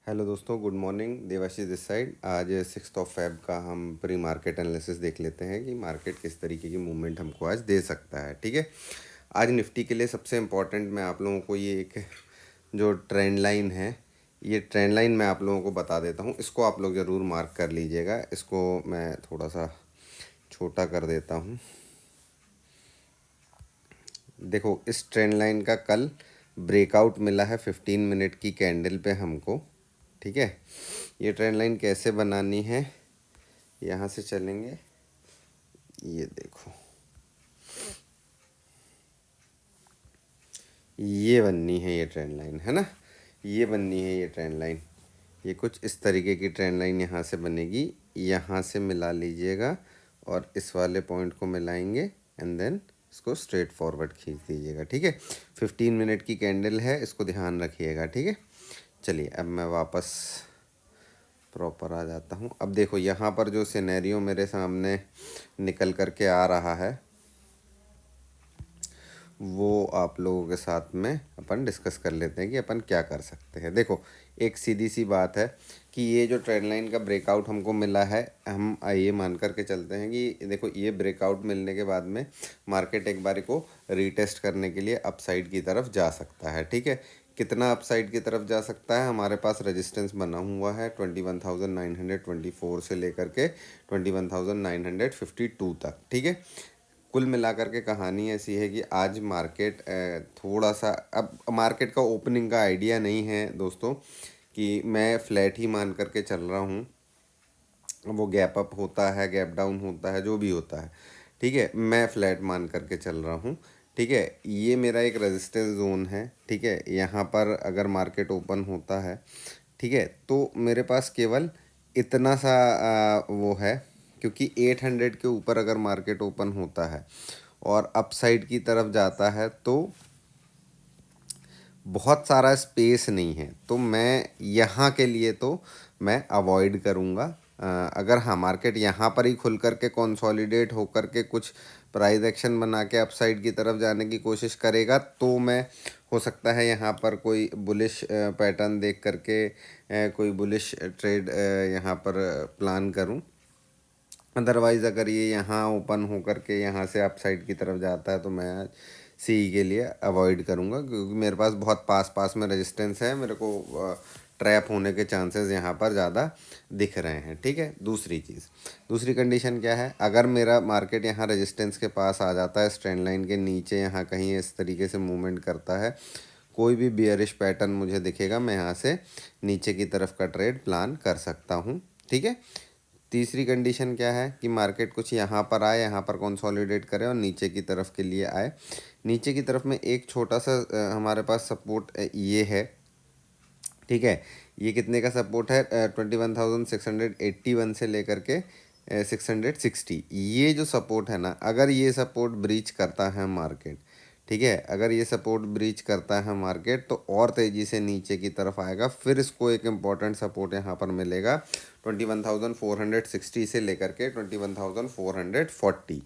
Hello दोस्तों, good morning. Debashish this side. आज 6 Feb का हम प्री मार्केट एनालिसिस देख लेते हैं कि मार्केट किस तरीके की मूवमेंट हमको आज दे सकता है। ठीक है, आज निफ्टी के लिए सबसे इम्पॉर्टेंट मैं आप लोगों को ये एक जो ट्रेंड लाइन है, ये ट्रेंड लाइन मैं आप लोगों को बता देता हूँ। इसको आप लोग ज़रूर मार्क कर लीजिएगा। इसको मैं थोड़ा सा छोटा कर देता हूँ। देखो, इस ट्रेंड लाइन का कल ब्रेकआउट मिला है 15 मिनट की कैंडल पे हमको। ठीक है, ये ट्रेंड लाइन कैसे बनानी है, यहाँ से चलेंगे। ये देखो, ये बननी है ये ट्रेंड लाइन, है ना। ये बननी है ये ट्रेंड लाइन। ये कुछ इस तरीके की ट्रेंड लाइन यहाँ से बनेगी। यहाँ से मिला लीजिएगा और इस वाले पॉइंट को मिलाएंगे एंड देन इसको स्ट्रेट फॉरवर्ड खींच दीजिएगा। ठीक है, 15 मिनट की कैंडल है, इसको ध्यान रखिएगा। ठीक है, चलिए अब मैं वापस प्रॉपर आ जाता हूँ। अब देखो, यहाँ पर जो सिनेरियो मेरे सामने निकल कर के आ रहा है वो आप लोगों के साथ में अपन डिस्कस कर लेते हैं कि अपन क्या कर सकते हैं। देखो, एक सीधी सी बात है कि ये जो ट्रेंड लाइन का ब्रेकआउट हमको मिला है, हम ये मान कर के चलते हैं कि देखो, ये ब्रेकआउट मिलने के बाद में मार्केट एक बार को रीटेस्ट करने के लिए अपसाइड की तरफ जा सकता है। ठीक है, कितना अपसाइड की तरफ जा सकता है, हमारे पास रेजिस्टेंस बना हुआ है 21,924 से लेकर के 21,952 तक। ठीक है, कुल मिलाकर के कहानी ऐसी है कि आज मार्केट थोड़ा सा, अब मार्केट का ओपनिंग का आइडिया नहीं है दोस्तों, कि मैं फ्लैट ही मान करके चल रहा हूँ। वो गैप अप होता है, गैप डाउन होता है, जो भी होता है। ठीक है, मैं फ्लैट मान करके चल रहा हूँ। ठीक है, ये मेरा एक रेजिस्टेंस जोन है। ठीक है, यहाँ पर अगर मार्केट ओपन होता है, ठीक है, तो मेरे पास केवल इतना सा वो है, क्योंकि 800 के ऊपर अगर मार्केट ओपन होता है और अपसाइड की तरफ जाता है तो बहुत सारा स्पेस नहीं है, तो मैं यहाँ के लिए तो मैं अवॉइड करूँगा। अगर हाँ, मार्केट यहाँ पर ही खुल करके कंसोलिडेट होकर के कुछ प्राइस एक्शन बना के अपसाइड की तरफ जाने की कोशिश करेगा तो मैं, हो सकता है यहाँ पर कोई बुलिश पैटर्न देख करके कोई बुलिश ट्रेड यहाँ पर प्लान करूँ। अदरवाइज़ अगर ये यहाँ ओपन हो करके यहाँ से अपसाइड की तरफ जाता है तो मैं सी के लिए अवॉइड करूँगा, क्योंकि मेरे पास बहुत पास पास में रेजिस्टेंस है। मेरे को ट्रैप होने के चांसेस यहाँ पर ज़्यादा दिख रहे हैं। ठीक है, दूसरी चीज़, दूसरी कंडीशन क्या है, अगर मेरा मार्केट यहाँ रेजिस्टेंस के पास आ जाता है, स्ट्रेंड लाइन के नीचे यहाँ कहीं इस तरीके से मूवमेंट करता है, कोई भी बियरिश पैटर्न मुझे दिखेगा, मैं यहाँ से नीचे की तरफ का ट्रेड प्लान कर सकता हूँ। ठीक है, तीसरी कंडीशन क्या है कि मार्केट कुछ यहाँ पर आए, यहाँ पर कंसोलिडेट करे और नीचे की तरफ के लिए आए। नीचे की तरफ में एक छोटा सा हमारे पास सपोर्ट ये है। ठीक है, ये कितने का सपोर्ट है, 21,681 से लेकर के 660। ये जो सपोर्ट है ना, अगर ये सपोर्ट ब्रीच करता है मार्केट, ठीक है, अगर ये सपोर्ट ब्रीच करता है मार्केट तो और तेज़ी से नीचे की तरफ आएगा। फिर इसको एक इम्पॉर्टेंट सपोर्ट यहाँ पर मिलेगा 21,460 से लेकर के 21,440।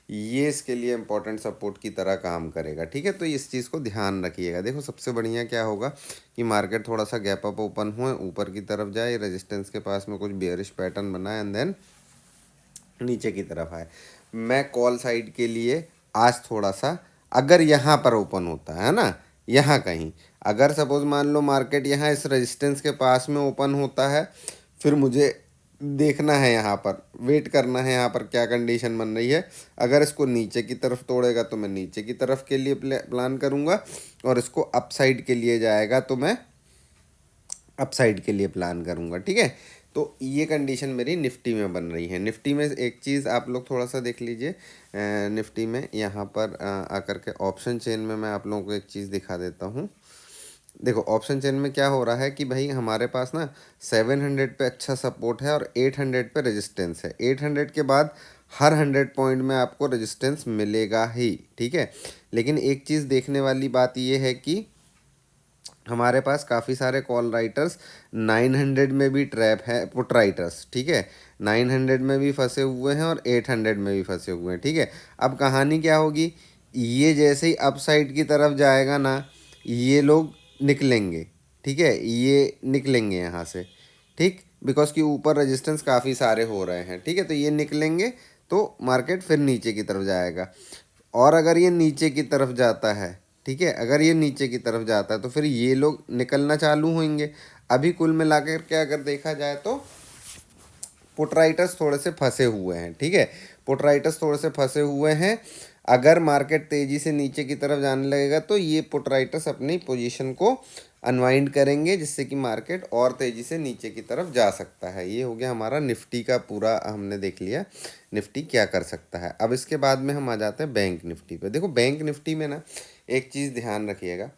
ये इसके लिए इम्पोर्टेंट सपोर्ट की तरह काम करेगा। ठीक है, तो इस चीज़ को ध्यान रखिएगा। देखो, सबसे बढ़िया क्या होगा कि मार्केट थोड़ा सा गैप अप ओपन हुए, ऊपर की तरफ जाए, रेजिस्टेंस के पास में कुछ बेयरिश पैटर्न बनाए एंड देन नीचे की तरफ आए। मैं कॉल साइड के लिए आज थोड़ा सा, अगर यहाँ पर ओपन होता है ना, यहाँ कहीं अगर सपोज मान लो मार्केट यहाँ इस रेजिस्टेंस के पास में ओपन होता है, फिर मुझे देखना है, यहाँ पर वेट करना है, यहाँ पर क्या कंडीशन बन रही है। अगर इसको नीचे की तरफ तोड़ेगा तो मैं नीचे की तरफ के लिए प्लान करूँगा, और इसको अपसाइड के लिए जाएगा तो मैं अपसाइड के लिए प्लान करूँगा। ठीक है, तो ये कंडीशन मेरी निफ्टी में बन रही है। निफ्टी में एक चीज़ आप लोग थोड़ा सा देख लीजिए। निफ्टी में यहाँ पर आकर के ऑप्शन चेन में मैं आप लोगों को एक चीज़ दिखा देता हूँ। देखो, ऑप्शन चेन में क्या हो रहा है कि भाई हमारे पास ना 700 पे अच्छा सपोर्ट है और 800 पे रेजिस्टेंस है। 800 के बाद हर 100 पॉइंट में आपको रेजिस्टेंस मिलेगा ही। ठीक है, लेकिन एक चीज़ देखने वाली बात ये है कि हमारे पास काफ़ी सारे कॉल राइटर्स 900 में भी ट्रैप है, पुट राइटर्स। ठीक है, 900 में भी फंसे हुए हैं और 800 में भी फंसे हुए हैं। ठीक है, अब कहानी क्या होगी, ये जैसे ही अपसाइड की तरफ जाएगा ना, ये लोग निकलेंगे। ठीक है, ये निकलेंगे यहाँ से, ठीक, बिकॉज कि ऊपर रेजिस्टेंस काफ़ी सारे हो रहे हैं, ठीक है, तो ये निकलेंगे तो मार्केट फिर नीचे की तरफ जाएगा। और अगर ये नीचे की तरफ जाता है, ठीक है, अगर ये नीचे की तरफ जाता है तो फिर ये लोग निकलना चालू होंगे। अभी कुल मिलाकर के अगर देखा जाए तो पुट राइटर्स थोड़े से फंसे हुए हैं, ठीक है, पुट राइटर्स थोड़े से फंसे हुए हैं। अगर मार्केट तेज़ी से नीचे की तरफ जाने लगेगा तो ये पुट राइटर्स अपनी पोजीशन को अनवाइंड करेंगे, जिससे कि मार्केट और तेज़ी से नीचे की तरफ जा सकता है। ये हो गया हमारा निफ्टी का पूरा, हमने देख लिया निफ्टी क्या कर सकता है। अब इसके बाद में हम आ जाते हैं बैंक निफ्टी पे। देखो बैंक निफ्टी में ना एक चीज़ ध्यान रखिएगा,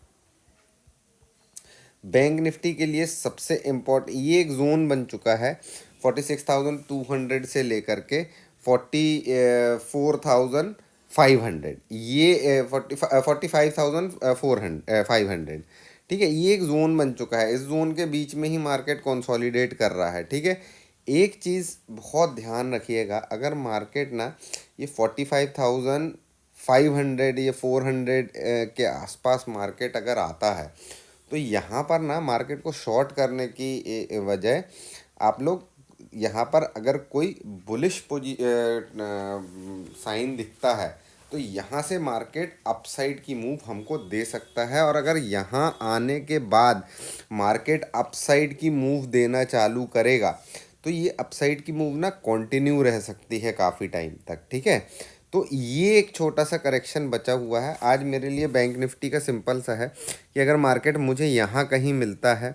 बैंक निफ्टी के लिए सबसे इम्पोर्टेंट ये एक जोन बन चुका है 46,200 से लेकर के 44,500, ये 45,500, ठीक है, ये एक जोन बन चुका है। इस जोन के बीच में ही मार्केट कंसोलिडेट कर रहा है, ठीक है। एक चीज़ बहुत ध्यान रखिएगा, अगर मार्केट ना ये 45,500 या 400 के आसपास मार्केट अगर आता है तो यहाँ पर ना मार्केट को शॉर्ट करने की वजह आप लोग यहाँ पर अगर कोई बुलिश साइन दिखता है तो यहाँ से मार्केट अपसाइड की मूव हमको दे सकता है। और अगर यहाँ आने के बाद मार्केट अपसाइड की मूव देना चालू करेगा तो ये अपसाइड की मूव ना कंटिन्यू रह सकती है काफ़ी टाइम तक, ठीक है। तो ये एक छोटा सा करेक्शन बचा हुआ है आज मेरे लिए बैंक निफ्टी का। सिंपल सा है कि अगर मार्केट मुझे यहाँ कहीं मिलता है,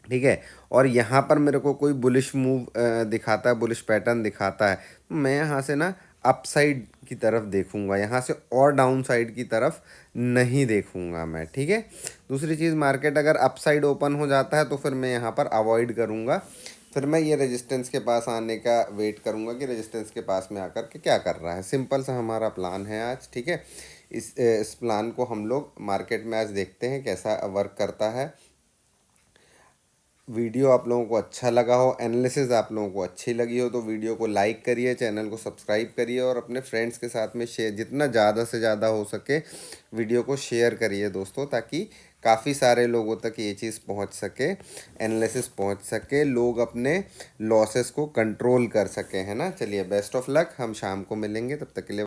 ठीक है, और यहाँ पर मेरे को कोई बुलिश मूव दिखाता है, बुलिश पैटर्न दिखाता है, तो मैं यहाँ से ना अपसाइड की तरफ देखूंगा, यहाँ से और डाउन साइड की तरफ नहीं देखूंगा मैं, ठीक है। दूसरी चीज़, मार्केट अगर अपसाइड ओपन हो जाता है तो फिर मैं यहाँ पर अवॉइड करूँगा, फिर मैं ये रेजिस्टेंस के पास आने का वेट करूँगा कि रेजिस्टेंस के पास में आकर के क्या कर रहा है। सिंपल सा हमारा प्लान है आज, ठीक है। इस प्लान को हम लोग मार्केट में आज देखते हैं कैसा वर्क करता है। वीडियो आप लोगों को अच्छा लगा हो, एनालिसिस आप लोगों को अच्छी लगी हो तो वीडियो को लाइक करिए, चैनल को सब्सक्राइब करिए और अपने फ्रेंड्स के साथ में शेयर, जितना ज़्यादा से ज़्यादा हो सके वीडियो को शेयर करिए दोस्तों, ताकि काफ़ी सारे लोगों तक ये चीज़ पहुंच सके, एनालिसिस पहुंच सके, लोग अपने लॉसेस को कंट्रोल कर सकें, है ना। चलिए, बेस्ट ऑफ लक, हम शाम को मिलेंगे, तब तक के लिए।